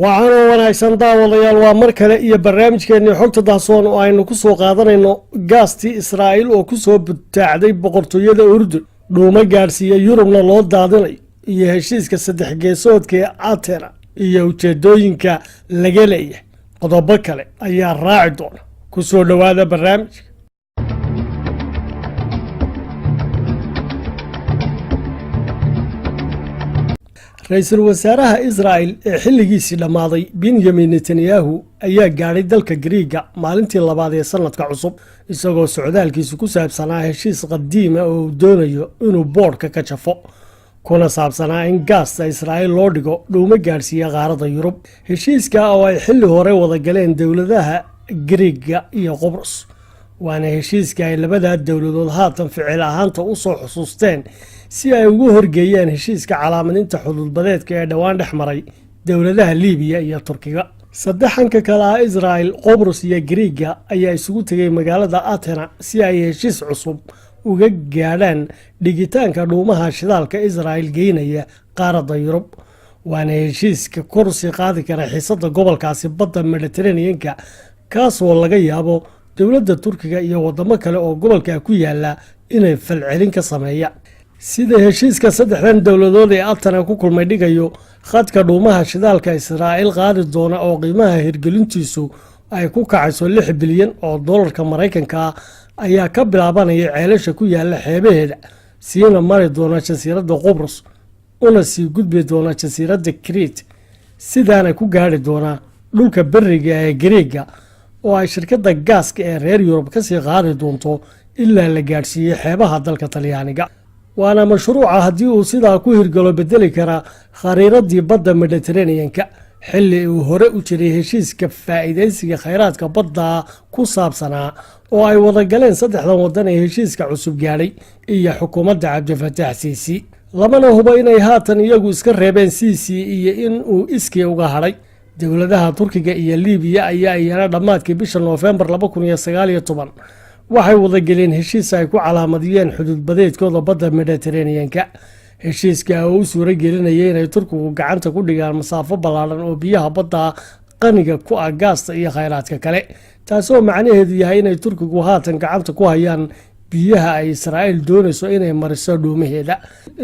waxaana wanaagsan daawadayaal waa mar kale iyo barnaamijkeennii xogta dahsoon oo aynu ku soo qaadanayno gaastii Israa'iil oo ku soo butaacday boqortooyada Urdun dhuuma gaarsiiya Yurubna loo daadinayo iyo heshiiska saddex geesoodka ee Atena iyo ujeedooyinka laga leeyahay qodobo kale ayaa raaci doona ku soo dhawaada barnaamijka. ra'iisul wasaaraha Israa'iil ee xilligiisii dhamaaday Benjamin Netanyahu ayaa gaaray dalka Greega maalintii labaad ee sanadka cusub isagoo socdaalkiisu ku saabsanaa heshiis qadiim ah oo uu doonayo inuu boodhka ka jafo kuna saabsanaa in gaasta Israa'iil loo dhigo dhuuma gaarsiiya qaaradda Yurub. heshiiska oo ay xilli hore wada galeen dowladaha Greega iyo Qobrus waana heshiiska ay labada dowladood haatan ficil ahaanta u soo xusuusteen si ay ugu horgeeyeen heshiiska calaamadinta xuduudbadeedka ee dhawaan dhex maray dowladaha Liibiya iyo Turkiga. saddexanka kale ah Israa'iil, Qobrus iyo Greega ayaa isugu tegay magaalada Atena si ay heshiis cusub uga gaadhaan dhigitaanka dhuumaha shidaalka Israa'iil geynaya qaaradda Yurub. waana heshiiska kor sii qaadi kara xiisadda gobolkaasi badda Mediterranean-ka kaasoo laga yaabo dowladda Turkiga iyo wadamo kale oo gobolka ku yaala inay falcelin ka sameeyaan. sida heshiiska saddexdan dowladood ee Atena ku kulmay dhigayo khadka dhuumaha shidaalka Israa'iil qaadi doona oo qiimaha hirgelintiisu ay ku kacayso 6 bilyan oo dollarka Mareykanka ayaa ka bilaabanaya ceelasha ku yaala xeebaheeda siina mari doona jasiiradda Qobrus una sii gudbi doona jasiiradda Crete sidaana ku gaari doona dhulka bariga ee Greega oo ay shirkadda gaaska ee reer Yurub ka sii qaadi doonto ilaa la gaarsiiyay xeebaha dalka Talyaaniga. waana mashruuca haddii uu sidaa ku hirgalo bedeli kara khariiradii badda Mediterranean-ka xilli uu hore u jiray heshiiska faa'iidaysiga khayraadka badda ku saabsanaa oo ay wada galeen saddexdan waddan ee heshiiska cusub gaadhay iyo xukuumadda Cabdifataax Siisi. lamana hubo inay haatan iyagu iska reebeen Siisi iyo in uu iskii uga hadhay. dowladaha Turkiga iyo Liibiya ayaa iyana dhammaadkii bisha Noofembar 2019 waxay wada galeen heshiis ay ku calaamadiyeen xuduudbadeedkooda badda Mediterranean-ka. heshiiska oo u suura gelinayay inay Turkigu gacanta ku dhigaan masaafo ballaaran oo biyaha badda qaniga ku ah gaasta iyo khayraadka kale, taasoo macnaheedu yahay inay Turkigu haatan gacanta ku hayaan biyaha ay Israa'iil doonayso inay mariso dhuumaheeda.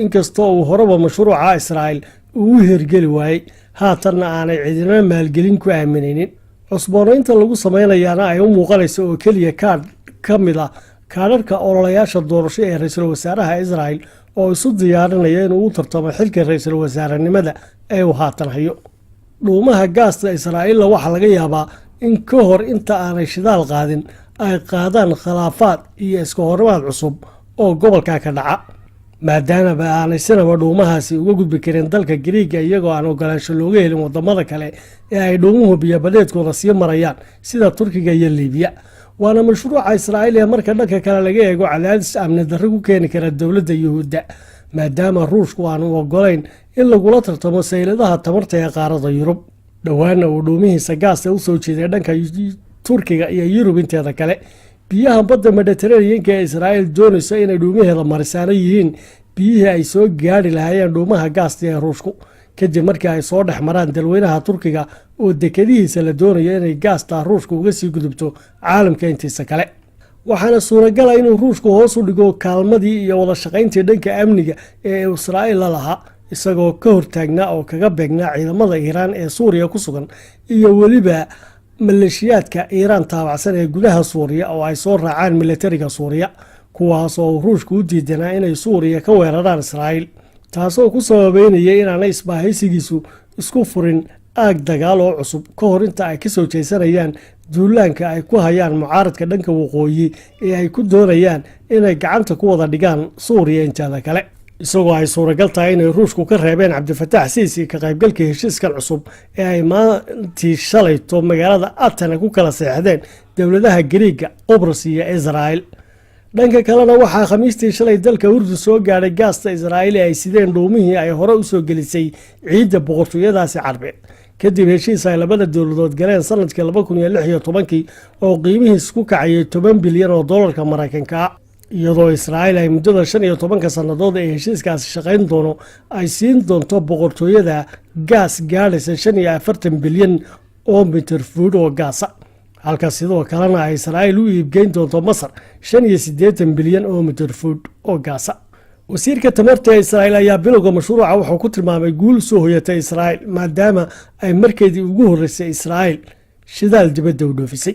inkastoo uu horeba mashruuca Israa'iil uu hirgeli waayay haatanna aanay cidina maalgelin ku aaminaynin. cusboonaynta lagu sameynayaana ay u muuqanayso oo keliya ka mid ah kaadharka ololayaasha doorasho ee ra'iisul wasaaraha Israa'iil oo isu diyaarinaya inuu u tartamo xilka ra'iisul wasaarenimada ee uu haatan hayo. dhuumaha gaasta Israa'iil waxaa laga yaabaa in ka hor inta aanay shidaal qaadin ay qaadaan khilaafaad iyo iska horimaad cusub oo gobolka ka dhaca maadaama aanay sinaba dhuumahaasi uga gudbi karin dalka Greega iyagoo aan ogolaansho looga helin wadamada kale ee ay dhuumuhu biyo-badeedkooda sii marayaan sida Turkiga iyo Liibiya. waana mashruuca Israa'iil ee marka dhanka kale laga eego cadaadis amni darro ku keeni kara dowladda Yuhuudda maadaama Ruushku aanu ogolayn in lagula tartamo sayladaha tamarta ee qaaradda Yurub. dhawaana uu dhuumihiisa gaasta u soo jeeday dhanka Turkiga iyo Yurub inteeda kale. biyaha badda Mediterranean-ka ee Israa'iil doonayso inay dhuumaheeda marisaano yihiin biyihii ay soo gaari lahaayeen dhuumaha gaasta ee Ruushku kadib markii ay soo dhex maraan dalweynaha Turkiga oo dekadihiisa la doonayo inay gaasta Ruushku uga sii gudubto caalamka intiisa kale. waxaana suuragal ah inuu Ruushku hoos u dhigo kaalmadii iyo wada shaqayntii dhanka amniga ee Israa'iil la lahaa isagoo ka hortaagnaa oo kaga beegnaa ciidamada Iiraan ee Suuriya ku sugan iyo weliba maleeshiyaadka Iiraan taabacsan ee gudaha Suuriya oo ay soo raacaan militariga Suuriya kuwaas oo Ruushku u diidanaa inay Suuriya ka weeraraan Israa'iil, taasoo ku sababeynaya inaanay isbaahaysigiisu isku furin aag dagaal oo cusub ka hor inta ay ka soo jeesanayaan duulaanka ay ku hayaan mucaaradka dhanka waqooyi ee ay ku doonayaan inay gacanta ku wada dhigaan Suuriya inteeda kale. isagoo ay suuragal tahay inay Ruushku ka reebeen Cabdifataax Siisi ka qaybgalka heshiiskan cusub ee ay maantii shalayto magaalada Atena ku kala seexdeen dowladaha Greega, Qobrus iyo Israa'iil. dhanka kalena waxaa khamiistii shalay dalka Urdun soo gaadhay gaasta Israa'iil ee ay sideen dhuumihii ay hore u soo gelisay ciidda boqortooyadaasi Carbeed kadib heshiis ay labada dowladood galeen sanadkii 2016 oo qiimihiisu ku kacayay 10 bilyan oo dollarka Mareykanka. iyadoo Israa'iil ay muddada 15 sannadood ee heshiiskaasi shaqayn doono ay siin doonto boqortooyada gaas gaadhaysa 45 bilyan oo mitir fuud oo gaasa, halka sidoo kalena ay Israa'iil u iibgeyn doonto Masar 85 bilyan oo mitir fuud oo gaasa. wasiirka tamarta ee Israa'iil ayaa bilowga mashruuca wuxuu ku tilmaamay guul soo hoyatay Israa'iil maadaama ay markeedii ugu horeysay Israa'iil shidaal dibadda u dhoofisay,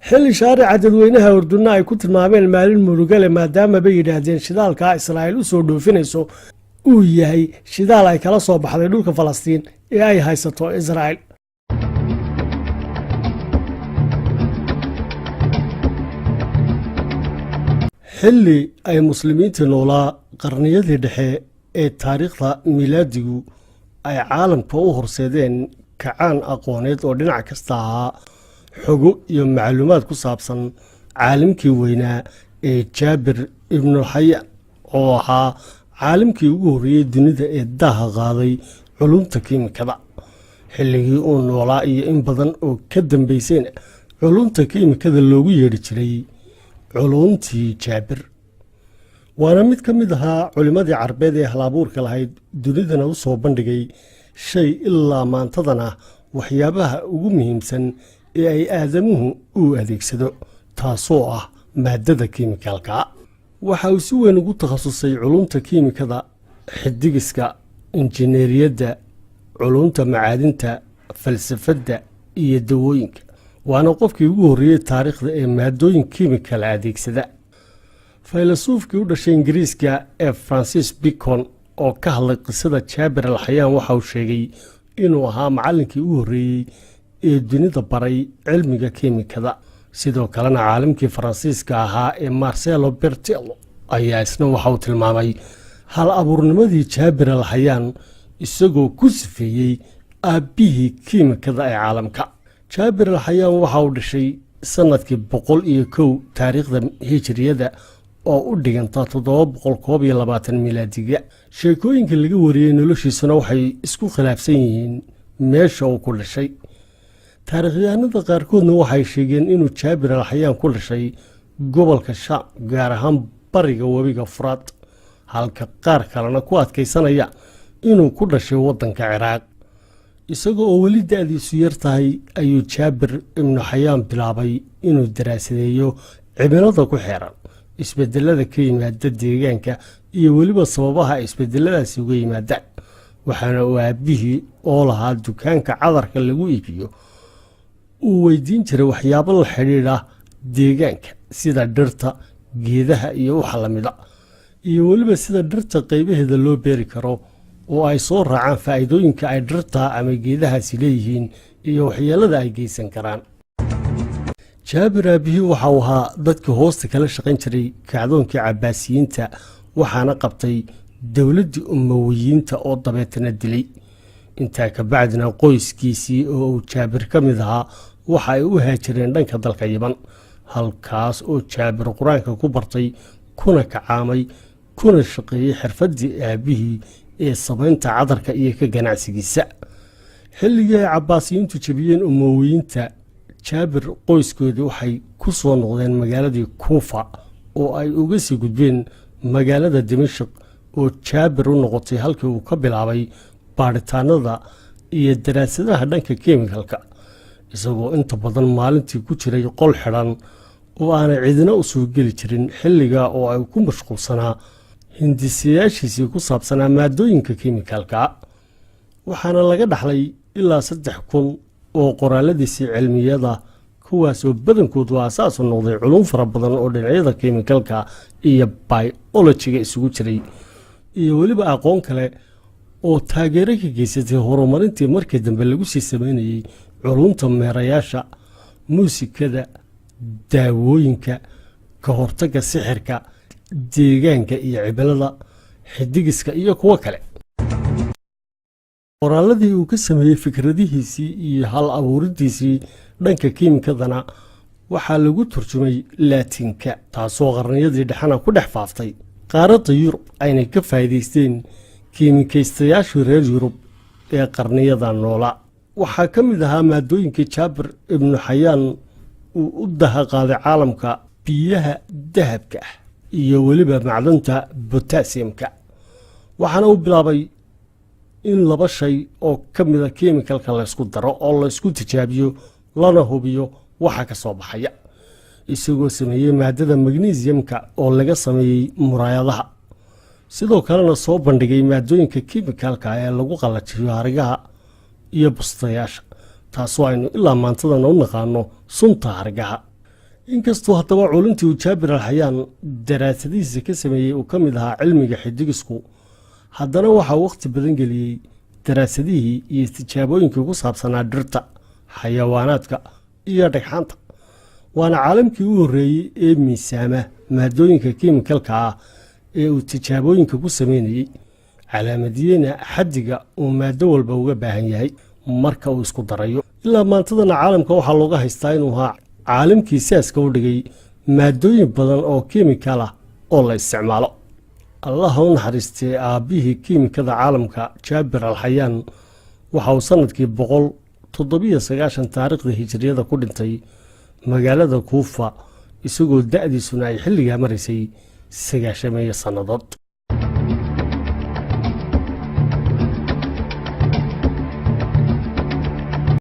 xilli shaarica dadweynaha Urdunna ay ku tilmaameen maalin murugale maadaama bay yidhaahdeen shidaalka Israa'iil u soo dhoofinayso uu yahay shidaal ay kala soo baxday dhulka Falastiin ee ay haysato Israa'iil. xilli ay muslimiinta noolaa qarniyadii dhexe ee taariikhda miilaadigu ay caalamka u horseedeen kacaan aqooneed oo dhinac kasta ahaa, xogo iyo macluumaad ku saabsan caalimkii weynaa ee Jaabir ibnulxayaan oo ahaa caalimkii ugu horreeyey dunida ee daaha qaaday culumta kiimikada. xilligii uu noolaa iyo in badan oo ka dambaysayna culumta kiimikada loogu yeedhi jiray culumtii Jaabir, waana mid ka mid ahaa culimmadii carbeed ee hal-abuurka lahayd dunidana u soo bandhigay shay ilaa maantadana waxyaabaha ugu muhiimsan ee ay aadamuhu u adeegsado, taasoo ah maaddada kiimikalka. waxa uu si weyn ugu takhasusay culumta kiimikada, xidigiska, injineeriyadda, culumta macaadinta, falsafadda iyo dawooyinka, waana qofkii ugu horreeyey taariikhda ee maaddooyin kiimikal adeegsada. faylasuufkii u dhashay Ingiriiska ee Francis Bacon oo ka hadlay qisada Jaabir al-Xayaan waxa uu sheegay inuu ahaa macallinkii ugu horreeyey ee dunida baray cilmiga kiimikada. sidoo kalena caalimkii Faransiiska ahaa ee Marcelo Berthelot ayaa isna waxa uu tilmaamay hal abuurnimadii Jaabir al-Xayaan isagoo ku sifeeyey aabbihii kiimikada ee caalamka. Jaabir al-Xayaan waxa uu dhashay sanadkii 101 taariikhda hijriyada oo u dhiganta 722 miilaadiga. sheekooyinka laga wariyey noloshiisuna waxay isku khilaafsan yihiin meesha uu ku dhashay. taariikhyahanada qaarkoodna waxay sheegeen inuu Jaabir al-Xayaan ku dhashay gobolka Shaam, gaar ahaan bariga webiga Furaad, halka qaar kalena ku adkaysanaya inuu ku dhashay waddanka Ciraaq. isagoo oo weli da'diisu yar tahay ayuu Jaabir ibnu Xayaan bilaabay inuu daraasadeeyo cimilada ku xeeran, isbedelada ka yimaada deegaanka iyo weliba sababaha isbedeladaasi uga yimaadaan. waxaana uu aabbihii oo lahaa dukaanka cadarka lagu iibiyo uu weydiin jiray waxyaabo la xidhiidha deegaanka sida dhirta, geedaha iyo waxa lamida, iyo weliba sida dhirta qaybaheeda loo beeri karo oo ay soo raacaan faa'iidooyinka ay dhirta ama geedahaasi leeyihiin iyo waxyeelada ay geysan karaan. Jaabir aabihii waxa uu ahaa dadkii hoosta kala shaqayn jiray kacdoonkii Cabbaasiyiinta, waxaana qabtay dowladdii Umawiyiinta oo dabeetana dilay. intaa ka bacdina qoyskiisii oo uu Jaabir ka mid ahaa waxa ay u haajireen dhanka dalka Yaman, halkaas oo Jaabir qur-aanka ku bartay, kuna kacaamay, kuna shaqeeyey xirfaddii aabihii ee samaynta cadarka iyo ka ganacsigiisa. xilligii ay Cabbaasiyiintu jabiyeen Umawiyiinta, Jaabir qoyskoodii waxay ku soo noqdeen magaaladii Kuufa oo ay uga sii gudbeen magaalada Dimashq oo Jaabir u noqotay halkii uu ka bilaabay baaritaanada iyo daraasadaha dhanka kiimikalka, isagoo inta badan maalintii ku jiray qol xidhan oo aanay cidina u soo geli jirin, xilliga oo ay ku mashquulsanaa hindisayaashiisii ku saabsanaa maaddooyinka kiimikalka. waxaana laga dhaxlay ilaa 3,000 oo qoraaladiisii cilmiyada, kuwaas oo badankoodu aasaas u noqday culum fara badan oo dhinacyada kiimikalka iyo biolojiga isugu jiray, iyo weliba aqoon kale oo taageero ka geysatay horumarintii markii dambe lagu sii sameynayay culumta meerayaasha, muusikada, daawooyinka, ka hortagga sixirka, deegaanka iyo cimilada, xidigiska iyo kuwo kale. qoraaladii uu ka sameeyey fikradihiisii iyo hal abuuridiisii dhanka kiimikadana waxaa lagu turjumay Laatinka, taasoo qarniyadii dhexena ku dhex faaftay qaaradda Yurub aynay ka faa'iidaysteen kiimikaystayaashii reer Yurub ee qarniyada noolaa. waxaa ka mid ahaa maaddooyinkii Jaabir ibnu Xayaan uu u daha qaaday caalamka biyaha dahabka ah iyo weliba macdanta botassiumka. waxaana uu bilaabay in 2 shay oo ka mida kemikalka la isku daro oo la isku tijaabiyo lana hubiyo waxa ka soo baxaya, isagoo sameeyey maadada magnesiumka oo laga sameeyey muraayadaha, sidoo kalena soo bandhigay maadooyinka kemikalka ee lagu qalajiyo harigaha iyo bustayaasha, taasoo aynu ilaa maantadana u naqaano sunta harigaha. inkastoo haddaba culintii uu Jaabir al-Xayaan daraasadihiisa ka sameeyey uu ka mid ahaa cilmiga xidigisku, haddana waxaa waqti badan geliyey daraasadihii iyo tijaabooyinkii ku saabsanaa dhirta, xayawaanaadka iyo dhagxaanta. waana caalamkii u horreeyey ee miisaama maadooyinka kemikalka ah ee uu tijaabooyinka ku sameynayey, calaamadiyeyna xaddiga uu maado walba uga baahan yahay marka uu isku darayo. ilaa maantadana caalamka waxaa looga haystaa inuu ahaa caalamkii saaska u dhigay maadooyin badan oo kemikal ah oo la isticmaalo. allah u naxariistay aabbihii kemikada caalamka Jaabir al-Xayaan waxa uu sanadkii 197 taariikhda hijriyada ku dhintay magaalada Kuufa, isagoo da'diisuna ay xilligaa maraysay 90 sannadood.